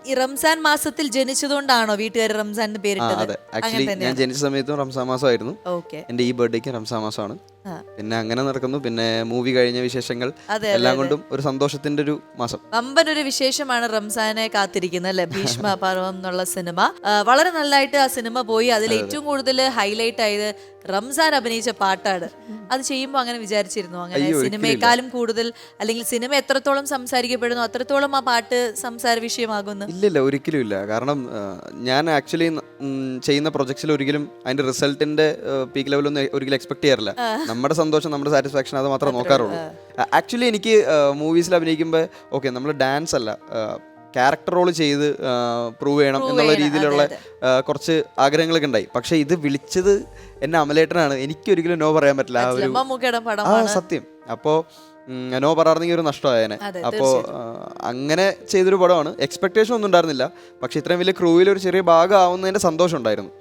ഈ റംസാൻ മാസത്തിൽ ജനിച്ചതുകൊണ്ടാണോ വീട്ടുകാർ റംസാൻ എന്ന് പേരിട്ടത്? അതെ, ആക്ച്വലി ഞാൻ ജനിച്ച സമയത്തും റംസാൻ മാസമായിരുന്നു. ഓക്കെ. എൻ്റെ ഈ ബർത്ത്ഡേക്ക് റംസാൻ മാസമാണ്. പിന്നെ അങ്ങനെ നടക്കുന്നു. പിന്നെ മൂവി കഴിഞ്ഞ വിശേഷങ്ങൾ എല്ലാം കൊണ്ടും ഒരു സന്തോഷത്തിന്റെ ഒരു മാസം. വമ്പനൊരു വിശേഷമാണ് റംസാനെ കാത്തിരിക്കുന്നത് അല്ലെ, ഭീഷ്മ പർവം എന്നുള്ള സിനിമ. വളരെ നല്ലതായിട്ട് ആ സിനിമ പോയി. അതിൽ ഏറ്റവും കൂടുതൽ ഹൈലൈറ്റ് ആയത് റംസാൻ അഭിനയിച്ച പാട്ടാണ്. അത് ചെയ്യുമ്പോൾ അങ്ങനെ വിചാരിച്ചിരുന്നു, അങ്ങനെ സിനിമയെക്കാളും കൂടുതൽ, അല്ലെങ്കിൽ സിനിമ എത്രത്തോളം സംസാരിക്കപ്പെടുന്നു അത്രത്തോളം ആ പാട്ട് സംസാര വിഷയമാകുന്നു? ഇല്ലില്ല, ഒരിക്കലും ഇല്ല. കാരണം ഞാൻ ആക്ച്വലി ചെയ്യുന്ന പ്രൊജക്ട്സിൽ ഒരിക്കലും അതിന്റെ റിസൾട്ടിന്റെ പീക്ക് ലെവലൊന്നും ഒരിക്കലും എക്സ്പെക്ട് ചെയ്യാറില്ല. നമ്മുടെ സന്തോഷം, നമ്മുടെ സാറ്റിസ്ഫാക്ഷൻ അത് മാത്രമേ നോക്കാറുള്ളൂ. ആക്ച്വലി എനിക്ക് മൂവീസിൽ അഭിനയിക്കുമ്പോൾ ഓക്കെ, നമ്മൾ ഡാൻസ് അല്ല ക്യാരക്ടർ റോൾ ചെയ്ത് പ്രൂവ് ചെയ്യണം എന്നുള്ള രീതിയിലുള്ള കുറച്ച് ആഗ്രഹങ്ങളൊക്കെ ഉണ്ടായി. പക്ഷെ ഇത് വിളിച്ചത് എന്നെ അമലേട്ടനാണ്. എനിക്കൊരിക്കലും നോ പറയാൻ പറ്റില്ല. ആ ഒരു സത്യം. അപ്പോൾ നോ പറയാറെങ്കിൽ ഒരു നഷ്ടമായേനെ. അപ്പോൾ അങ്ങനെ ചെയ്തൊരു പടമാണ്. എക്സ്പെക്ടേഷൻ ഒന്നും ഉണ്ടായിരുന്നില്ല, പക്ഷെ ഇത്രയും വലിയ ക്രൂവിൽ ഒരു ചെറിയ ഭാഗം ആവുന്നതിന്റെ സന്തോഷം ഉണ്ടായിരുന്നു.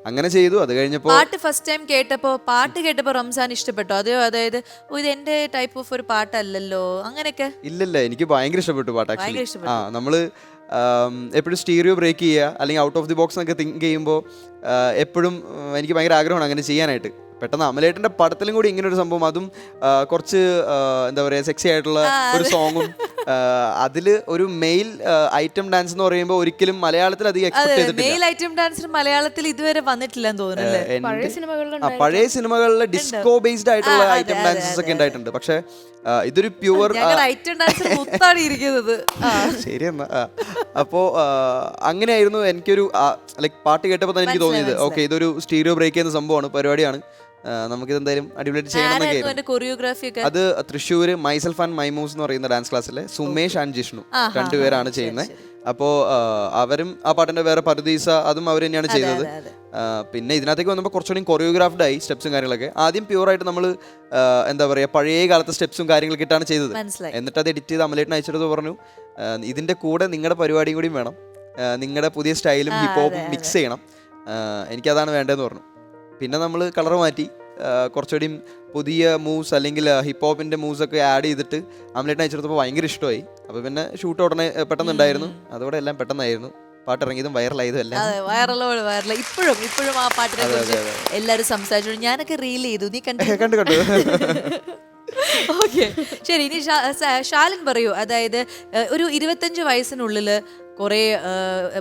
അങ്ങനെ ചെയ്തു. അത് കഴിഞ്ഞപ്പോൾ പാട്ട് ഫസ്റ്റ് ടൈം കേട്ടപ്പോ റംസാൻ ഇഷ്ടപ്പെട്ടോ? അതെയോ അതായത് ഇത് എന്റെ ടൈപ്പ് ഓഫ് ഒരു പാട്ടല്ലല്ലോ അങ്ങനെയൊക്കെ? ഇല്ലല്ല, എനിക്ക് ഭയങ്കര ഇഷ്ടപ്പെട്ടു പാട്ട്. ആക്ച്വലി നമ്മള് എപ്പോഴും സ്റ്റീരിയോ ബ്രേക്ക് ചെയ്യുക അല്ലെങ്കിൽ ഔട്ട് ഓഫ് ദി ബോക്സ് എന്നൊക്കെ തിങ്ക് ചെയ്യുമ്പോൾ എപ്പോഴും എനിക്ക് ഭയങ്കര ആഗ്രഹമാണ് അങ്ങനെ ചെയ്യാനായിട്ട്. പെട്ടെന്ന് അമലേട്ടൻ്റെ പടത്തിലും കൂടി ഇങ്ങനെ ഒരു സംഭവം, അതും കുറച്ച് എന്താ പറയുക സെക്സി ആയിട്ടുള്ള ഒരു സോങ്ങും, അതില് ഒരു മെയിൽ ഐറ്റം ഡാൻസ് എന്ന് പറയുമ്പോൾ ഒരിക്കലും മലയാളത്തിൽ അധികം എക്സ്പെക്ട് ചെയ്തിട്ടില്ല. മെയിൽ ഐറ്റം ഡാൻസ് മലയാളത്തിൽ ഇതുവരെ വന്നിട്ടില്ലെന്ന് തോന്നുന്നു. പഴയ സിനിമകളിലെ ഡിസ്കോ ബേസ്ഡ് ആയിട്ടുള്ള ഐറ്റം ഡാൻസസ് ഒക്കെ ഉണ്ടായിട്ടുണ്ട്. പക്ഷെ ഇതൊരു പ്യുവർ ശരി എന്നാ. അപ്പോ അങ്ങനെയായിരുന്നു എനിക്കൊരു ലൈക് പാട്ട് കേട്ടപ്പോൾ തന്നെ എനിക്ക് തോന്നിയത് ഓക്കെ, ഇതൊരു സ്റ്റീരിയോ ബ്രേക്ക് ചെയ്യുന്ന സംഭവമാണ്, പരിപാടിയാണ്, നമുക്കിത് എന്തായാലും അടിപൊളിയായിട്ട് ചെയ്യണമെന്നൊക്കെ. അത് തൃശ്ശൂര് മൈസെൽഫ് ആൻഡ് മൈമൂസ് എന്ന് പറയുന്ന ഡാൻസ് ക്ലാസ്സിലെ സുമേഷ് ആൻഡ് ജിഷ്ണു രണ്ടുപേരാണ് ചെയ്യുന്നത്. അപ്പോൾ അവരും ആ പാട്ടിന്റെ വേറെ പരദീസ അതും അവർ തന്നെയാണ് ചെയ്തത്. പിന്നെ ഇതിനകത്തേക്ക് വന്നപ്പോൾ കുറച്ചുകൂടി കൊറിയോഗ്രാഫ്ഡ് ആയി സ്റ്റെപ്സും കാര്യങ്ങളൊക്കെ. ആദ്യം പ്യൂറായിട്ട് നമ്മൾ എന്താ പറയുക പഴയ കാലത്തെ സ്റ്റെപ്സും കാര്യങ്ങളൊക്കെ ഇട്ടാണ് ചെയ്തത്. എന്നിട്ട് അത് എഡിറ്റ് ചെയ്ത് അമലേട്ടിന് അയച്ചിട്ട് പറഞ്ഞു ഇതിന്റെ കൂടെ നിങ്ങളുടെ പരിപാടിയും കൂടിയും വേണം, നിങ്ങളുടെ പുതിയ സ്റ്റൈലും ഹിപ്പ് ഹോപ്പും മിക്സ് ചെയ്യണം, എനിക്കതാണ് വേണ്ടതെന്ന് പറഞ്ഞു. പിന്നെ നമ്മൾ കളർ മാറ്റി കുറച്ചുകൂടി പുതിയ മൂവ്സ് അല്ലെങ്കിൽ ഹിപ്പ് ഹോപ്പിന്റെ മൂവ്സ് ഒക്കെ ആഡ് ചെയ്തിട്ട് അമലേട്ടിന് അയച്ചെടുത്തപ്പോൾ ഭയങ്കര ഇഷ്ടമായി. അപ്പോൾ പിന്നെ ഷൂട്ട് ഉടനെ പെട്ടെന്നുണ്ടായിരുന്നു. അതോടെ എല്ലാം പെട്ടെന്നായിരുന്നു. പാട്ട് ഇറങ്ങിയതും വൈറലായതും എല്ലാം വൈറൽ. ഇപ്പോഴും ആ പാട്ടിനെ കുറിച്ച് എല്ലാവരും സംസാരിച്ചു. ഞാനൊക്കെ റീൽ ചെയ്തു, നീ കണ്ടു. ഓക്കെ, ശരി. ഇനി ശാലിൻ പറയൂ, അതായത് ഒരു 25 വയസ്സിനുള്ളിൽ കുറേ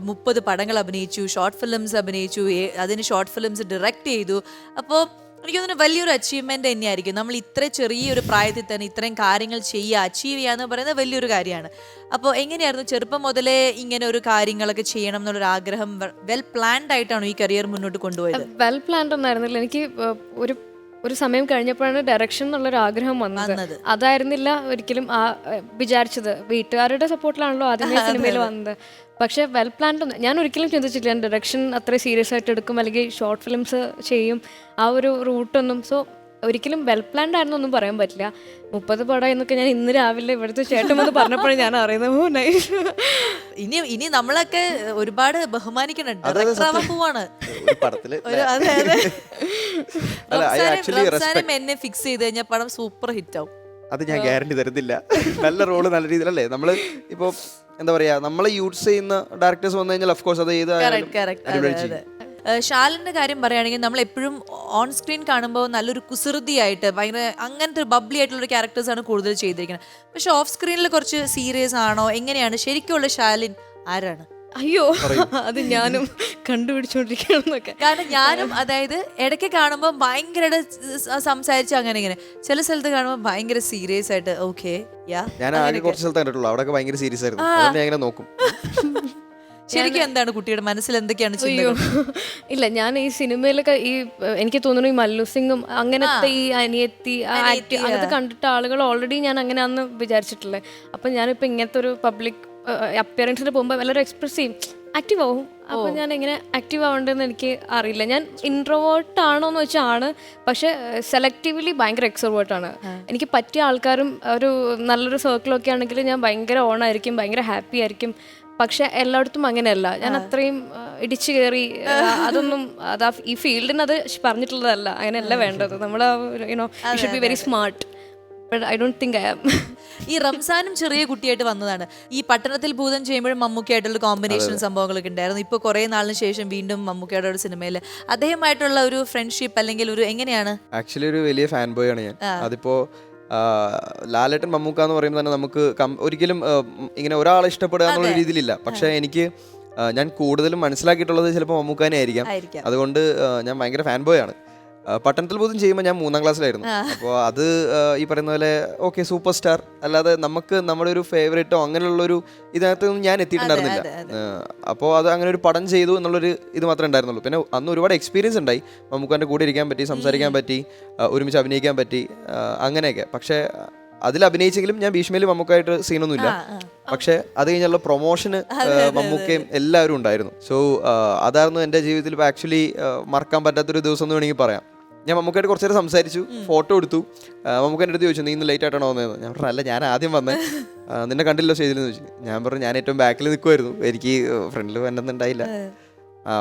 30 പടങ്ങൾ അഭിനയിച്ചു, ഷോർട്ട് ഫിലിംസ് അഭിനയിച്ചു, അതിന് ഷോർട്ട് ഫിലിംസ് ഡയറക്റ്റ് ചെയ്തു. അപ്പോൾ എനിക്ക് തോന്നുന്നു വലിയൊരു അച്ചീവ്മെന്റ് തന്നെയായിരിക്കും. നമ്മൾ ഇത്ര ചെറിയൊരു പ്രായത്തിൽ തന്നെ ഇത്രയും കാര്യങ്ങൾ അച്ചീവ് ചെയ്യുക എന്ന് പറയുന്നത് വലിയൊരു കാര്യമാണ്. അപ്പോൾ എങ്ങനെയായിരുന്നു ചെറുപ്പം മുതലേ ഇങ്ങനെ ഒരു കാര്യങ്ങളൊക്കെ ചെയ്യണം എന്നുള്ളൊരു ആഗ്രഹം? വെൽ പ്ലാൻഡ് ആയിട്ടാണോ ഈ കരിയർ മുന്നോട്ട് കൊണ്ടുപോയത്? വെൽ പ്ലാൻഡ് ഒന്നായിരുന്നില്ല. എനിക്ക് ഒരു സമയം കഴിഞ്ഞപ്പോഴാണ് ഡയറക്ഷൻ എന്നുള്ളൊരു ആഗ്രഹം വന്നത്. അതായിരുന്നില്ല ഒരിക്കലും വിചാരിച്ചത്. വീട്ടുകാരുടെ സപ്പോർട്ടിലാണല്ലോ ആദ്യമേ സിനിമയിൽ വന്നത്. പക്ഷേ വെൽ പ്ലാൻഡ് ഞാൻ ഒരിക്കലും ചിന്തിച്ചില്ല ഞാൻ ഡയറക്ഷൻ അത്ര സീരിയസ് ആയിട്ട് എടുക്കും അല്ലെങ്കിൽ ഷോർട്ട് ഫിലിംസ് ചെയ്യും, ആ ഒരു റൂട്ടൊന്നും. സോ ഒരിക്കലും വെൽ പ്ലാൻഡ് ആയിരുന്നു ഒന്നും പറയാൻ പറ്റില്ല. 30 പടം എന്നൊക്കെ ഞാൻ ഇന്ന് രാവിലെ ഇവിടുത്തെ ചേട്ടൻ വന്ന് പറഞ്ഞപ്പോഴാണ് ഞാൻ അറിയുന്നത്. ഇനി നമ്മളൊക്കെ ഒരുപാട് ബഹുമാനിക്കണം. എന്നെ ഫിക്സ് ചെയ്ത് കഴിഞ്ഞാൽ പടം സൂപ്പർ ഹിറ്റ് ആവും. അത് ഞാൻ ഗ്യാരണ്ടി തരുന്നില്ല. നല്ല റോള് നല്ല രീതിയിലല്ലേ നമ്മള് ഇപ്പൊ എന്താ പറയാ നമ്മളെ യൂസ് ചെയ്യുന്ന ഡയറക്ടേഴ്സ് വന്നു കഴിഞ്ഞാൽ ഓഫ് കോഴ്സ് അത് ശാലിന്റെ കാര്യം പറയുകയാണെങ്കിൽ നമ്മൾ എപ്പോഴും ഓൺ സ്ക്രീൻ കാണുമ്പോൾ നല്ലൊരു കുസൃതിയായിട്ട് ഭയങ്കര അങ്ങനത്തെ ബബ്ലി ആയിട്ടുള്ള ക്യാരക്ടേഴ്സാണ് കൂടുതൽ ചെയ്തിരിക്കുന്നത്. പക്ഷെ ഓഫ് സ്ക്രീനിൽ കുറച്ച് സീരിയസ് ആണോ, എങ്ങനെയാണ് ശരിക്കുള്ള ശാലിൻ ആരാണ്? അയ്യോ, അത് ഞാനും കണ്ടുപിടിച്ചോണ്ടിരിക്കണമെന്നൊക്കെ. കാരണം ഞാനും അതായത് ഇടയ്ക്ക് കാണുമ്പോൾ ഭയങ്കര സംസാരിച്ച് അങ്ങനെ ഇങ്ങനെ, ചില സ്ഥലത്ത് കാണുമ്പോൾ ഭയങ്കര സീരിയസ് ആയിട്ട്. ഓക്കെ, ഞാൻ ആകെ കുറച്ച് സ്ഥലത്ത് കണ്ടിട്ടുള്ളൂ, അവിടെ ഭയങ്കര സീരിയസ് ആയിരുന്നു. നോക്കും ശരിക്കും എന്താണ് കുട്ടിയുടെ മനസ്സിൽ എന്തൊക്കെയാണ്? ഇല്ല, ഞാൻ ഈ സിനിമയിലൊക്കെ എനിക്ക് തോന്നുന്നു ഈ മല്ലു സിംഗും അങ്ങനത്തെ ഈ അനിയത്തി അങ്ങനത്തെ കണ്ടിട്ട് ആളുകൾ ഓൾറെഡി ഞാൻ അങ്ങനെയാണെന്ന് വിചാരിച്ചിട്ടില്ലേ. അപ്പം ഞാനിപ്പോൾ ഇങ്ങനത്തെ ഒരു പബ്ലിക് അപ്പിയറൻസിന് പോകുമ്പോൾ വളരെ എക്സ്പ്രസീവ് ആക്റ്റീവ് ആവും. അപ്പോൾ ഞാൻ എങ്ങനെ ആക്റ്റീവ് ആവേണ്ടതെന്ന് എനിക്ക് അറിയില്ല. ഞാൻ ഇൻട്രോവേർട്ട് ആണോ എന്ന് വെച്ചാൽ ആണ്, പക്ഷെ സെലക്റ്റീവ്ലി ഭയങ്കര എക്സ്ട്രോവേർട്ടാണ്. എനിക്ക് പറ്റിയ ആൾക്കാരും ഒരു നല്ലൊരു സർക്കിളൊക്കെ ആണെങ്കിൽ ഞാൻ ഭയങ്കര ഓണായിരിക്കും, ഭയങ്കര ഹാപ്പി ആയിരിക്കും. പക്ഷെ എല്ലായിടത്തും അങ്ങനെയല്ല. ഞാൻ അത്രയും ഇടിച്ചു കയറി അതൊന്നും ഈ ഫീൽഡിന് അത് പറഞ്ഞിട്ടുള്ളതല്ല. അങ്ങനെയല്ല വേണ്ടത്. നമ്മൾ you know you should be very smart. But I don't think I am. ഈ റംസാനും ചെറിയ കുട്ടിയായിട്ട് വന്നതാണ്. ഈ പട്ടണത്തിൽ ഭൂതം ചെയ്യുമ്പോഴും മമ്മൂക്കയായിട്ടുള്ള കോമ്പിനേഷൻ സംഭവങ്ങളൊക്കെ ഉണ്ടായിരുന്നു. ഇപ്പോൾ കുറേ നാളിന് ശേഷം വീണ്ടും മമ്മൂക്കയുടെ ഒരു സിനിമയിൽ അദ്ദേഹമായിട്ടുള്ള ഒരു ഫ്രണ്ട്ഷിപ്പ് അല്ലെങ്കിൽ ഒരു എങ്ങനെയാണ്? ആക്ച്വലി ഒരു വലിയ ഫാൻ ബോയ് ആണ് ഞാൻ. അതിപ്പോ ലാലേട്ടൻ മമ്മൂക്ക എന്ന് പറയുമ്പോൾ തന്നെ നമുക്ക് ഒരിക്കലും ഇങ്ങനെ ഒരാളെ ഇഷ്ടപ്പെടുക എന്നുള്ള രീതിയിലില്ല. പക്ഷെ എനിക്ക് ഞാൻ കൂടുതലും മനസ്സിലാക്കിയിട്ടുള്ളത് ചിലപ്പോൾ മമ്മൂക്കാനെ ആയിരിക്കാം. അതുകൊണ്ട് ഞാൻ ഭയങ്കര ഫാൻ ബോയ് ആണ്. പട്ടണത്തിൽ ഭൂതം ചെയ്യുമ്പോൾ ഞാൻ 3ാം ക്ലാസ്സിലായിരുന്നു. അപ്പോൾ അത് ഈ പറയുന്ന പോലെ ഓക്കെ സൂപ്പർ സ്റ്റാർ അല്ലാതെ നമുക്ക് നമ്മുടെ ഒരു ഫേവറേറ്റോ അങ്ങനെയുള്ളൊരു ഇതിനകത്തൊന്നും ഞാൻ എത്തിയിട്ടുണ്ടായിരുന്നില്ല. അപ്പോൾ അത് അങ്ങനെ ഒരു പടം ചെയ്തു എന്നുള്ളൊരു ഇത് മാത്രമേ ഉണ്ടായിരുന്നുള്ളൂ. പിന്നെ അന്ന് ഒരുപാട് എക്സ്പീരിയൻസ് ഉണ്ടായി. മമ്മൂക്കാൻ്റെ കൂടെ ഇരിക്കാൻ പറ്റി, സംസാരിക്കാൻ പറ്റി, ഒരുമിച്ച് അഭിനയിക്കാൻ പറ്റി, അങ്ങനെയൊക്കെ. പക്ഷേ അതിൽ അഭിനയിച്ചെങ്കിലും ഞാൻ ഭീഷ്മയിൽ മമ്മൂക്കായിട്ട് സീനൊന്നുമില്ല. പക്ഷെ അത് കഴിഞ്ഞുള്ള പ്രൊമോഷന് മമ്മൂക്കയും എല്ലാവരും ഉണ്ടായിരുന്നു. സോ അതായിരുന്നു എൻ്റെ ജീവിതത്തിൽ ഇപ്പോൾ ആക്ച്വലി മറക്കാൻ പറ്റാത്തൊരു ദിവസം എന്ന് വേണമെങ്കിൽ പറയാം. ഞാൻ മമ്മൂക്കായിട്ട് കുറച്ച് നേരം സംസാരിച്ചു, ഫോട്ടോ എടുത്തു. മമ്മൂക്കാൻ്റെ അടുത്ത് ചോദിച്ചു നീ ഇന്ന് ലേറ്റ് ആയിട്ടാണോ വന്നതെന്ന്. ഞാൻ പറഞ്ഞു അല്ല ഞാൻ ആദ്യം വന്നേ, നിന്നെ കണ്ടില്ലോ സ്റ്റേജിലെന്ന് ചോദിച്ചു. ഞാൻ പറഞ്ഞു ഞാൻ ഏറ്റവും ബാക്കിൽ നിൽക്കുമായിരുന്നു, എനിക്ക് ഫ്രണ്ടിൽ വന്നിട്ടുണ്ടായില്ല.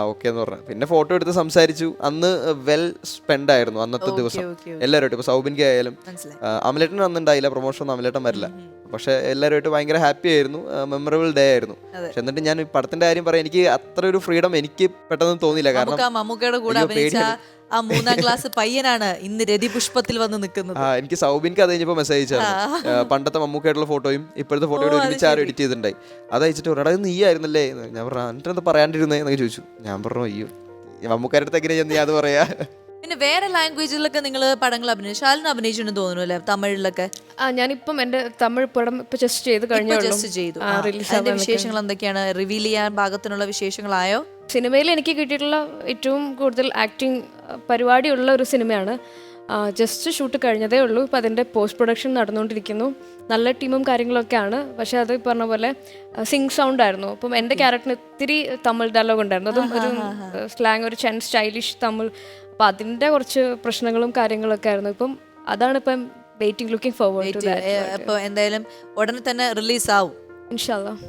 ഓക്കെ എന്ന് പറഞ്ഞു. പിന്നെ ഫോട്ടോ എടുത്ത് സംസാരിച്ചു. അന്ന് വെൽ സ്പെൻഡ് ആയിരുന്നു അന്നത്തെ ദിവസം എല്ലാവരുമായിട്ട്. ഇപ്പോൾ സൗബിൻകെ ആയാലും അമലേട്ടൻ അന്നുണ്ടായില്ല, പ്രൊമോഷൻ ഒന്നും അമലേട്ടൻ വരില്ല. പക്ഷെ എല്ലാവരുമായിട്ട് ഭയങ്കര ഹാപ്പി ആയിരുന്നു, മെമ്മറബിൾ ഡേ ആയിരുന്നു. പക്ഷെ എന്നിട്ട് ഞാൻ പടത്തിന്റെ കാര്യം പറയാം, എനിക്ക് അത്ര ഒരു ഫ്രീഡം എനിക്ക് പെട്ടെന്ന് തോന്നിയില്ല. കാരണം മമ്മൂക്കയുടെ കൂടെ ആ 3ാം ക്ലാസ് പയ്യനാണ് ഇന്ന് രതിപുഷ്പത്തിൽ വന്ന് നിൽക്കുന്നത്. എനിക്ക് സൗബിൻക്ക് അത് കഴിഞ്ഞപ്പോൾ മെസ്സേജ് അയച്ചായിരുന്നു. പണ്ടത്തെ മമ്മൂക്കായിട്ടുള്ള ഫോട്ടോയും ഇപ്പോഴത്തെ ഫോട്ടോയും ഒരുമിച്ച് ആരും എഡിറ്റ് ചെയ്തിട്ടുണ്ടായി. അത് അയച്ചിട്ട് ഒരാടെ നീ ആയിരുന്നല്ലേ. ഞാൻ പറഞ്ഞു എന്നിട്ട് എന്താ പറയാണ്ടിരുന്നേ എന്നൊക്കെ ചോദിച്ചു. ഞാൻ പറഞ്ഞു അയ്യോ മമ്മൂക്കാരുടെ അടുത്ത് എങ്ങനെയാ നീ അത് പറയാ. പിന്നെ വേറെ ലാംഗ്വേജിലൊക്കെ നിങ്ങൾ പടങ്ങൾ അഭിനയിച്ചു? ശാലിന് അഭിനയിച്ചിട്ടുണ്ടെന്ന് തോന്നുന്നു അല്ലേ തമിഴിലൊക്കെ? ഞാനിപ്പം എൻ്റെ തമിഴ് പടം ഇപ്പൊ ജസ്റ്റ് ചെയ്ത് കഴിഞ്ഞു. അതിന്റെ വിശേഷങ്ങൾ എന്തൊക്കെയാണ്? റിവീൽ ചെയ്യാൻ പാകത്തിനുള്ള വിശേഷങ്ങളായോ? സിനിമയിൽ എനിക്ക് കിട്ടിയിട്ടുള്ള ഏറ്റവും കൂടുതൽ ആക്ടിങ് പരിപാടിയുള്ള ഒരു സിനിമയാണ്. ജസ്റ്റ് ഷൂട്ട് കഴിഞ്ഞതേ ഉള്ളൂ. ഇപ്പം അതിൻ്റെ പോസ്റ്റ് പ്രൊഡക്ഷൻ നടന്നുകൊണ്ടിരിക്കുന്നു. നല്ല ടീമും കാര്യങ്ങളൊക്കെയാണ്. പക്ഷേ അത് പറഞ്ഞ പോലെ സിങ് സൗണ്ട് ആയിരുന്നു. അപ്പം എൻ്റെ ക്യാരക്ടറിന് ഇത്തിരി തമിഴ് ഡയലോഗ് ഉണ്ടായിരുന്നു. അതും ഒരു സ്ലാങ്, ഒരു സ്റ്റൈലിഷ് തമിഴ്. അപ്പം അതിൻ്റെ കുറച്ച് പ്രശ്നങ്ങളും കാര്യങ്ങളൊക്കെ ആയിരുന്നു. ഇപ്പം അതാണ് ഇപ്പം waiting, looking forward to that. അപ്പോൾ എന്തായാലും ഉടനെ തന്നെ റിലീസ് ആവും ഇൻഷാ അല്ലാഹ്.